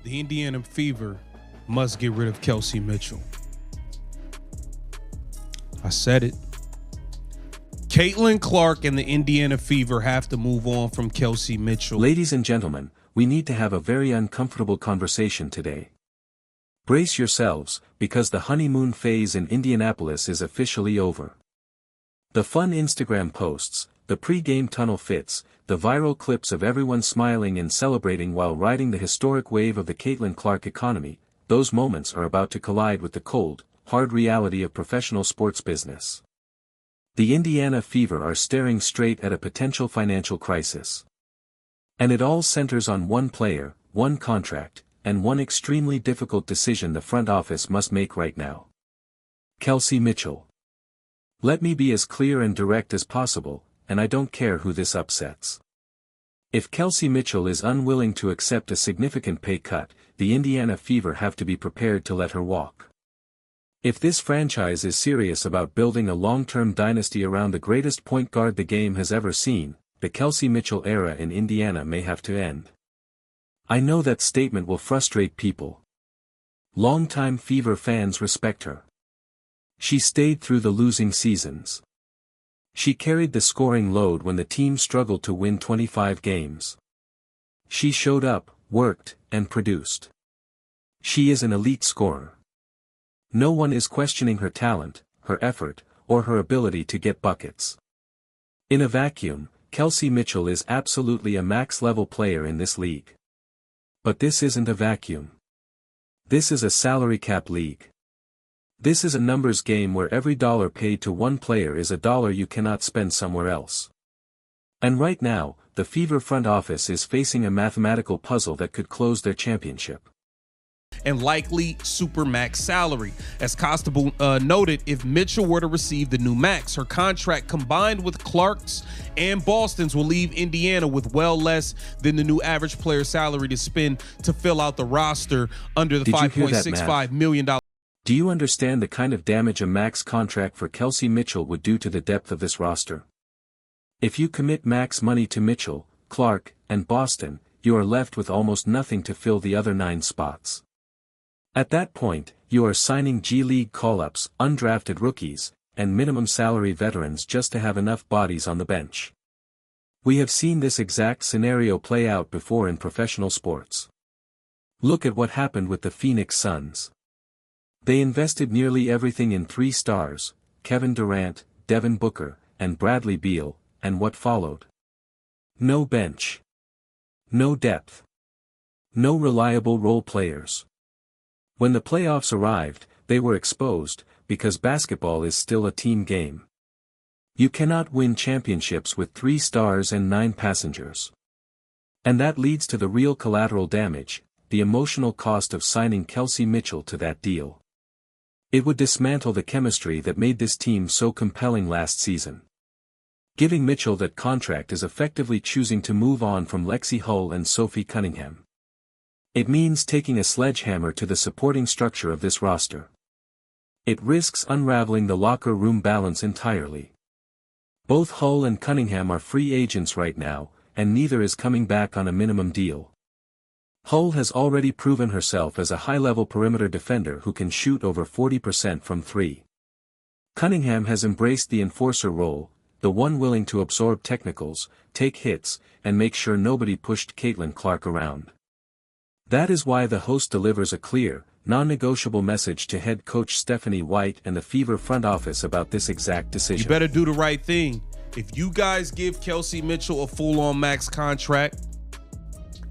The Indiana Fever must get rid of Kelsey Mitchell. I said it. Caitlin Clark and the Indiana Fever have to move on from Kelsey Mitchell. Ladies and gentlemen, we need to have a very uncomfortable conversation today. Brace yourselves, because the honeymoon phase in Indianapolis is officially over. The fun Instagram posts, the pre-game tunnel fits, the viral clips of everyone smiling and celebrating while riding the historic wave of the Caitlin Clark economy, those moments are about to collide with the cold, hard reality of professional sports business. The Indiana Fever are staring straight at a potential financial crisis. And it all centers on one player, one contract, and one extremely difficult decision the front office must make right now. Kelsey Mitchell. Let me be as clear and direct as possible, and I don't care who this upsets. If Kelsey Mitchell is unwilling to accept a significant pay cut, the Indiana Fever have to be prepared to let her walk. If this franchise is serious about building a long-term dynasty around the greatest point guard the game has ever seen, the Kelsey Mitchell era in Indiana may have to end. I know that statement will frustrate people. Longtime Fever fans respect her. She stayed through the losing seasons. She carried the scoring load when the team struggled to win 25 games. She showed up, worked, and produced. She is an elite scorer. No one is questioning her talent, her effort, or her ability to get buckets. In a vacuum, Kelsey Mitchell is absolutely a max-level player in this league. But this isn't a vacuum. This is a salary cap league. This is a numbers game where every dollar paid to one player is a dollar you cannot spend somewhere else. And right now, the Fever front office is facing a mathematical puzzle that could close their championship. And likely supermax salary. As Constable noted, if Mitchell were to receive the new max, her contract combined with Clark's and Boston's will leave Indiana with well less than the new average player salary to spend to fill out the roster under the $5.65 million. Do you understand the kind of damage a max contract for Kelsey Mitchell would do to the depth of this roster? If you commit max money to Mitchell, Clark, and Boston, you are left with almost nothing to fill the other 9 spots. At that point, you are signing G-League call-ups, undrafted rookies, and minimum salary veterans just to have enough bodies on the bench. We have seen this exact scenario play out before in professional sports. Look at what happened with the Phoenix Suns. They invested nearly everything in 3 stars, Kevin Durant, Devin Booker, and Bradley Beal, and what followed? No bench. No depth. No reliable role players. When the playoffs arrived, they were exposed, because basketball is still a team game. You cannot win championships with 3 stars and 9 passengers. And that leads to the real collateral damage, the emotional cost of signing Kelsey Mitchell to that deal. It would dismantle the chemistry that made this team so compelling last season. Giving Mitchell that contract is effectively choosing to move on from Lexi Hull and Sophie Cunningham. It means taking a sledgehammer to the supporting structure of this roster. It risks unraveling the locker room balance entirely. Both Hull and Cunningham are free agents right now, and neither is coming back on a minimum deal. Hull has already proven herself as a high-level perimeter defender who can shoot over 40% from 3. Cunningham has embraced the enforcer role, the one willing to absorb technicals, take hits, and make sure nobody pushed Caitlin Clark around. That is why the host delivers a clear, non-negotiable message to head coach Stephanie White and the Fever front office about this exact decision. You better do the right thing. If you guys give Kelsey Mitchell a full-on max contract,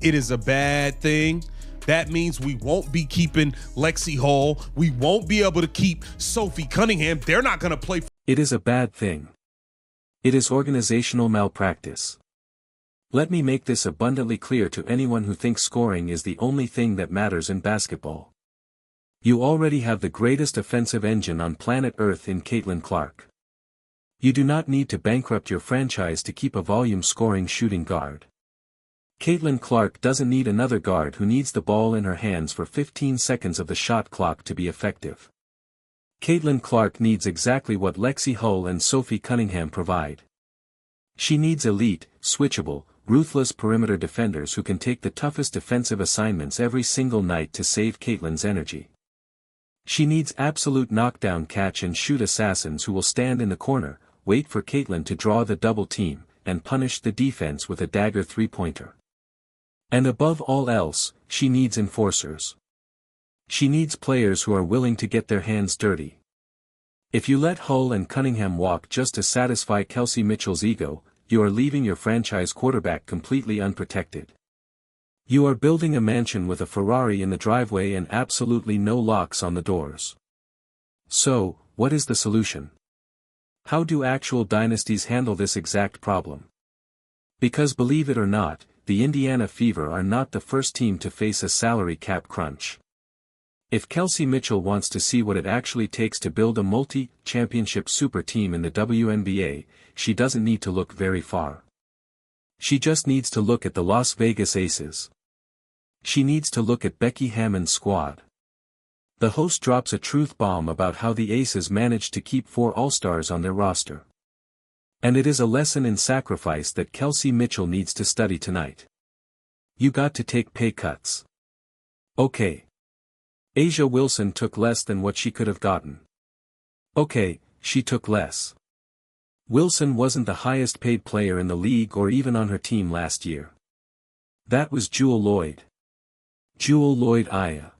it is a bad thing. That means we won't be keeping Lexi Hall. We won't be able to keep Sophie Cunningham. They're not going to play. It is a bad thing. It is organizational malpractice. Let me make this abundantly clear to anyone who thinks scoring is the only thing that matters in basketball. You already have the greatest offensive engine on planet Earth in Caitlin Clark. You do not need to bankrupt your franchise to keep a volume-scoring shooting guard. Caitlin Clark doesn't need another guard who needs the ball in her hands for 15 seconds of the shot clock to be effective. Caitlin Clark needs exactly what Lexi Hull and Sophie Cunningham provide. She needs elite, switchable, ruthless perimeter defenders who can take the toughest defensive assignments every single night to save Caitlyn's energy. She needs absolute knockdown catch and shoot assassins who will stand in the corner, wait for Caitlyn to draw the double team, and punish the defense with a dagger three-pointer. And above all else, she needs enforcers. She needs players who are willing to get their hands dirty. If you let Hull and Cunningham walk just to satisfy Kelsey Mitchell's ego, you are leaving your franchise quarterback completely unprotected. You are building a mansion with a Ferrari in the driveway and absolutely no locks on the doors. So, what is the solution? How do actual dynasties handle this exact problem? Because believe it or not, the Indiana Fever are not the first team to face a salary cap crunch. If Kelsey Mitchell wants to see what it actually takes to build a multi-championship super team in the WNBA, she doesn't need to look very far. She just needs to look at the Las Vegas Aces. She needs to look at Becky Hammon's squad. The host drops a truth bomb about how the Aces managed to keep 4 All-Stars on their roster. And it is a lesson in sacrifice that Kelsey Mitchell needs to study tonight. You got to take pay cuts. Okay. Asia Wilson took less than what she could have gotten. Okay, she took less. Wilson wasn't the highest paid player in the league or even on her team last year. That was Jewell Loyd. Jewell Loyd Aliyah.